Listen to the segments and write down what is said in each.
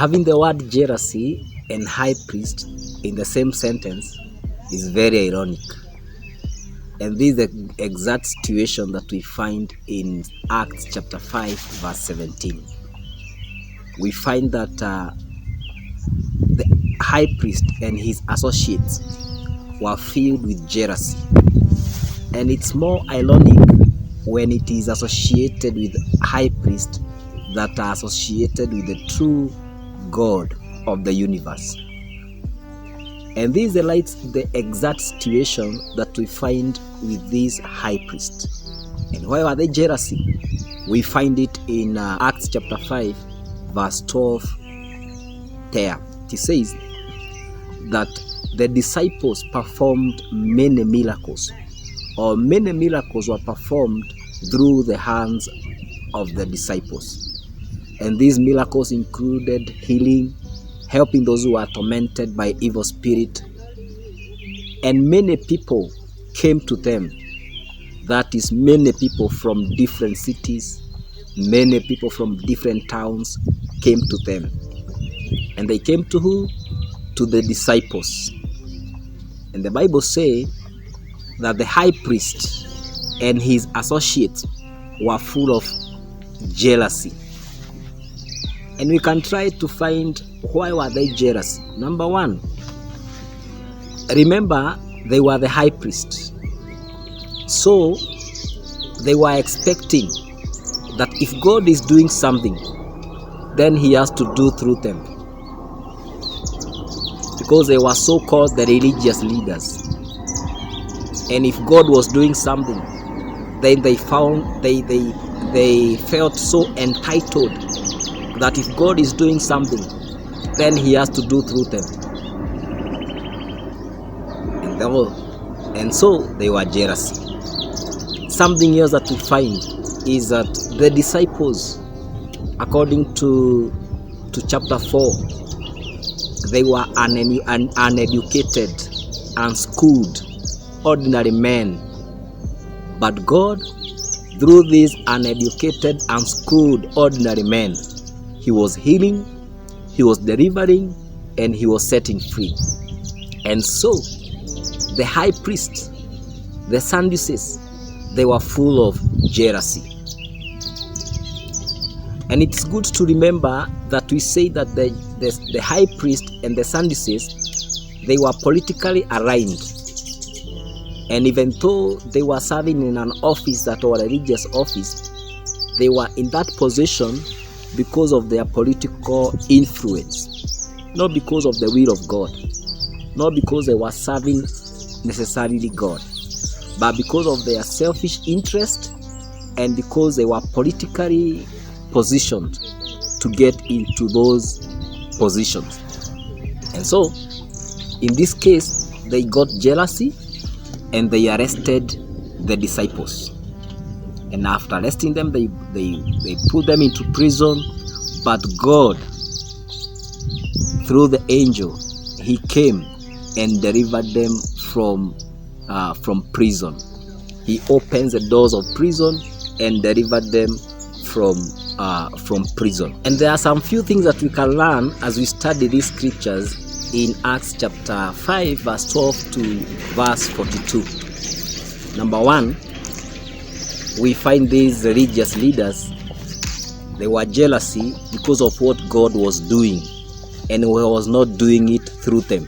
Having the word jealousy and high priest in the same sentence is very ironic. And this is the exact situation that we find in Acts chapter 5 verse 17. We find that the high priest and his associates were filled with jealousy. And it's more ironic when it is associated with high priests that are associated with the true God of the universe. And this highlights the exact situation that we find with this high priest. And why were they jealousy? We find it in Acts chapter 5 verse 12 there. It says that the disciples performed many miracles, or many miracles were performed through the hands of the disciples. And these miracles included healing, helping those who are tormented by evil spirit. And many people came to them. That is, many people from different cities, many people from different towns came to them. And they came to who? To the disciples. And the Bible says that the high priest and his associates were full of jealousy. And we can try to find why were they jealous. Number one, remember they were the high priest. So they were expecting that if God is doing something, then he has to do through them. Because they were so-called the religious leaders. And if God was doing something, then they felt so entitled that if God is doing something, then he has to do through them. And so they were jealous. Something else that we find is that the disciples, according to chapter 4, they were uneducated, unschooled, ordinary men. But God, through these uneducated, unschooled, ordinary men, he was healing, he was delivering, and he was setting free. And so, the high priests, the Sadducees, they were full of jealousy. And it's good to remember that we say that the high priest and the Sadducees, they were politically aligned. And even though they were serving in an office that was a religious office, they were in that position because of their political influence, not because of the will of God, not because they were serving necessarily God, but because of their selfish interest and because they were politically positioned to get into those positions. And so, in this case, they got jealousy and they arrested the disciples. And after arresting them, they put them into prison. But God, through the angel, he came and delivered them from prison. He opens the doors of prison and delivered them from prison. And there are some few things that we can learn as we study these scriptures in Acts chapter 5 verse 12 to verse 42. Number one, we find these religious leaders, they were jealousy because of what God was doing, and he was not doing it through them.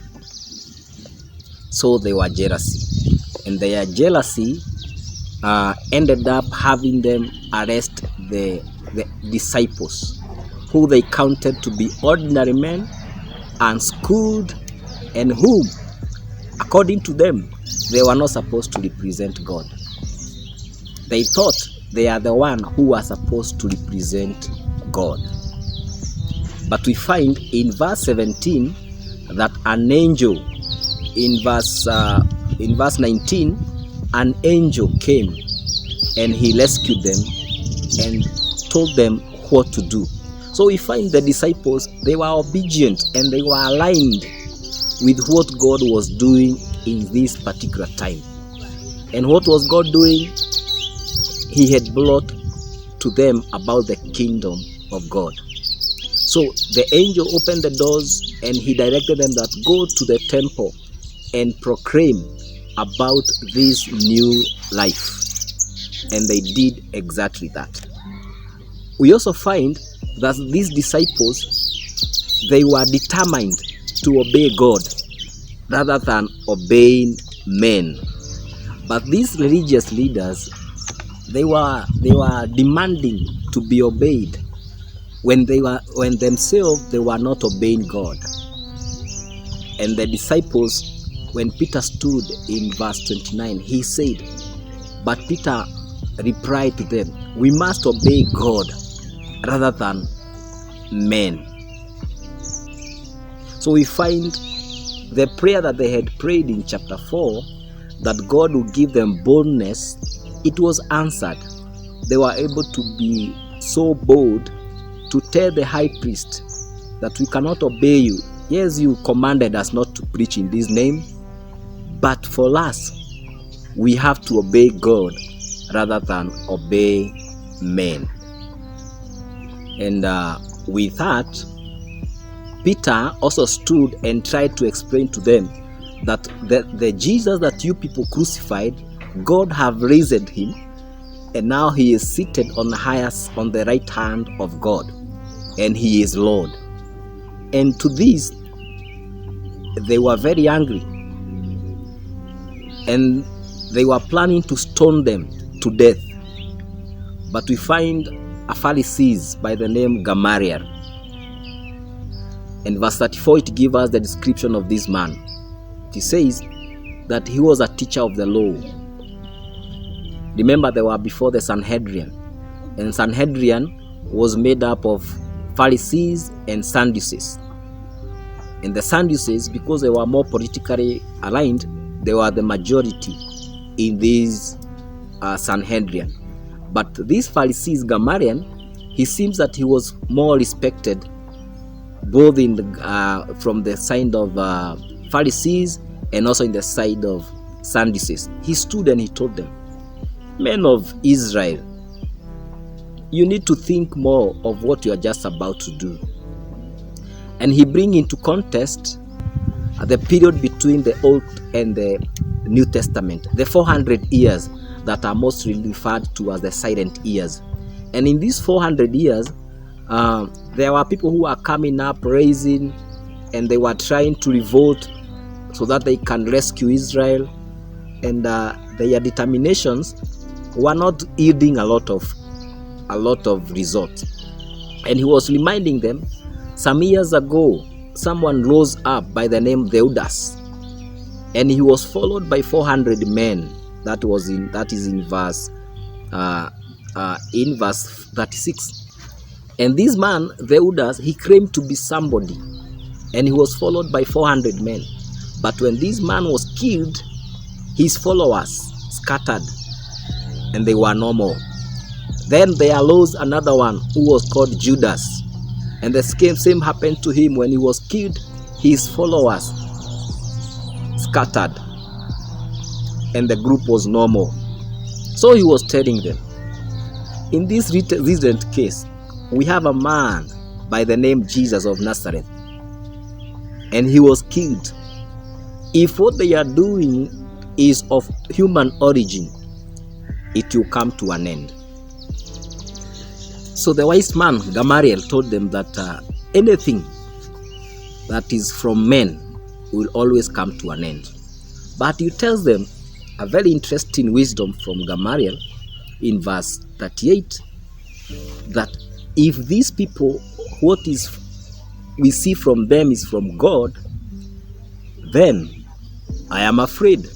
So they were jealousy, and their jealousy ended up having them arrest the disciples, who they counted to be ordinary men, unschooled, and whom, according to them, they were not supposed to represent God. They thought they are the one who was supposed to represent God. But we find in verse 17 that an angel, in verse 19, an angel came and he rescued them and told them what to do. So we find the disciples, they were obedient and they were aligned with what God was doing in this particular time. And what was God doing? He had brought to them about the kingdom of God. So the angel opened the doors and he directed them that go to the temple and proclaim about this new life. And they did exactly that. We also find that these disciples, they were determined to obey God rather than obeying men. But these religious leaders, they were demanding to be obeyed when themselves they were not obeying God. And the disciples, when Peter stood in verse 29, he said, but Peter replied to them, we must obey God rather than men. So we find the prayer that they had prayed in chapter 4, that God would give them boldness, it was answered. They were able to be so bold to tell the high priest that we cannot obey you. Yes, you commanded us not to preach in this name, but for us, we have to obey God rather than obey men. And with that, Peter also stood and tried to explain to them that the Jesus that you people crucified, God have raised him, and now he is seated on the right hand of God, and he is Lord. And to this, they were very angry, and they were planning to stone them to death. But we find a Pharisees by the name Gamaliel. In verse 34, it gives us the description of this man. It says that he was a teacher of the law. Remember, they were before the Sanhedrin, and Sanhedrin was made up of Pharisees and Sadducees. And the Sadducees, because they were more politically aligned, they were the majority in this Sanhedrin. But this Pharisees, Gamaliel, he seems that he was more respected both in from the side of Pharisees and also in the side of Sadducees. He stood and he told them, men of Israel, you need to think more of what you are just about to do. And he brings into context the period between the Old and the New Testament, the 400 years that are mostly referred to as the silent years. And in these 400 years, there were people who are coming up, raising, and they were trying to revolt so that they can rescue Israel. And their determinations were not yielding a lot of results. And he was reminding them, some years ago, someone rose up by the name Theudas, and he was followed by 400 men. That is in verse 36. And this man, Theudas, he claimed to be somebody, and he was followed by 400 men. But when this man was killed, his followers scattered, and they were no more. Then there arose another one who was called Judas, and the same happened to him. When he was killed, his followers scattered, and the group was no more. So he was telling them, in this recent case, we have a man by the name Jesus of Nazareth, and he was killed. If what they are doing is of human origin, it will come to an end. So the wise man, Gamaliel, told them that anything that is from men will always come to an end. But he tells them a very interesting wisdom from Gamaliel in verse 38, that if these people, what is we see from them is from God, then I am afraid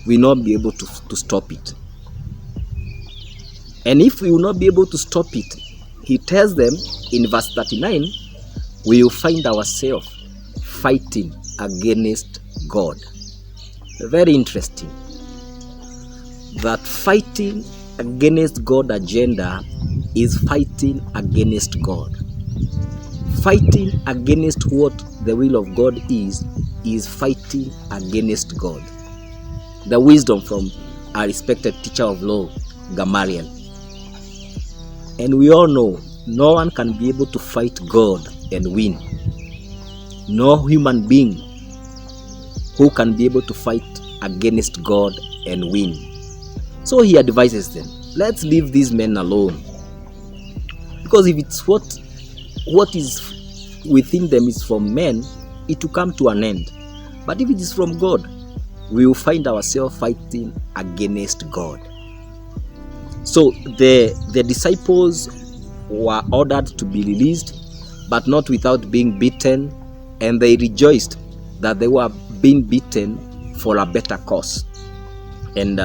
we will not be able to stop it. And if we will not be able to stop it, he tells them in verse 39, we will find ourselves fighting against God. Very interesting. That fighting against God's agenda is fighting against God. Fighting against what the will of God is fighting against God. The wisdom from our respected teacher of law, Gamaliel. And we all know no one can be able to fight God and win. No human being who can be able to fight against God and win. So he advises them, let's leave these men alone. Because if it's what is within them is from men, it will come to an end. But if it is from God, we will find ourselves fighting against God. So the disciples were ordered to be released, but not without being beaten, and they rejoiced that they were being beaten for a better cause. And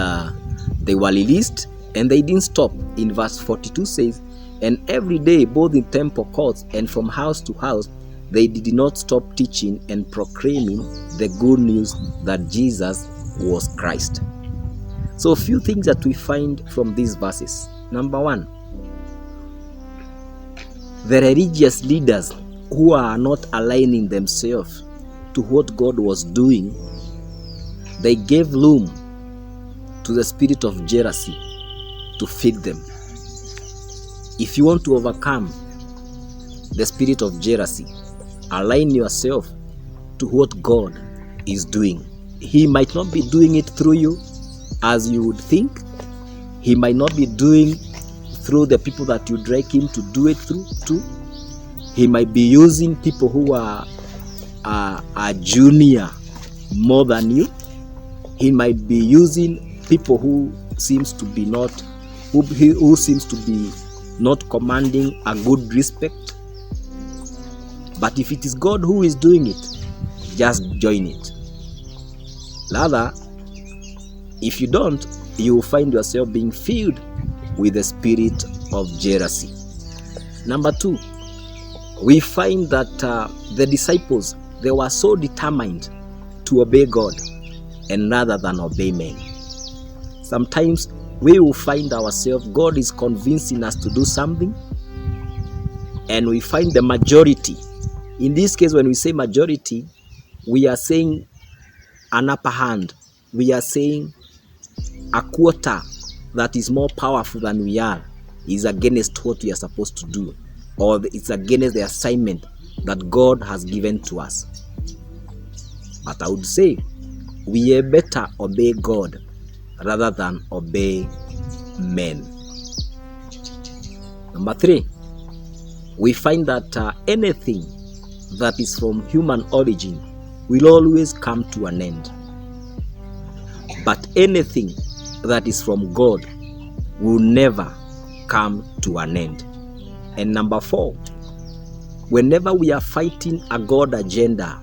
they were released, and they didn't stop. In verse 42 says, and every day, both in temple courts and from house to house, they did not stop teaching and proclaiming the good news that Jesus was Christ. So a few things that we find from these verses. Number one, the religious leaders who are not aligning themselves to what God was doing, they gave room to the spirit of jealousy to feed them. If you want to overcome the spirit of jealousy, align yourself to what God is doing. He might not be doing it through you as you would think. He might not be doing through the people that you'd like him to do it through too. He might be using people who are junior more than you. He might be using people who seems to be not commanding a good respect. But if it is God who is doing it, just join it. Rather, if you don't, you will find yourself being filled with the spirit of jealousy. Number two, we find that the disciples, they were so determined to obey God and rather than obey men. Sometimes we will find ourselves, God is convincing us to do something, and we find the majority. In this case, when we say majority, we are saying an upper hand. We are saying a quarter that is more powerful than we are is against what we are supposed to do, or it's against the assignment that God has given to us. But I would say we had better obey God rather than obey men. Number three, we find that anything that is from human origin will always come to an end. But anything that is from God will never come to an end. And number four, whenever we are fighting a God agenda,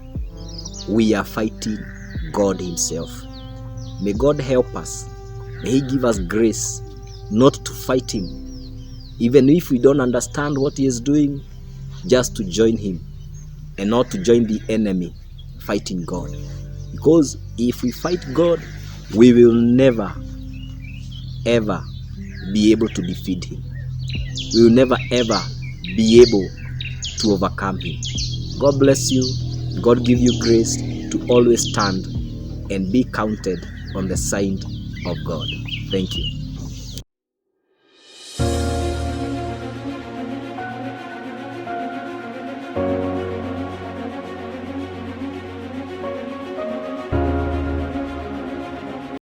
we are fighting God himself. May God help us. May he give us grace not to fight him. Even if we don't understand what he is doing, just to join him and not to join the enemy fighting God. Because if we fight God, we will never, ever be able to defeat him. We will never, ever be able to overcome him. God bless you. God give you grace to always stand and be counted on the side of God. Thank you.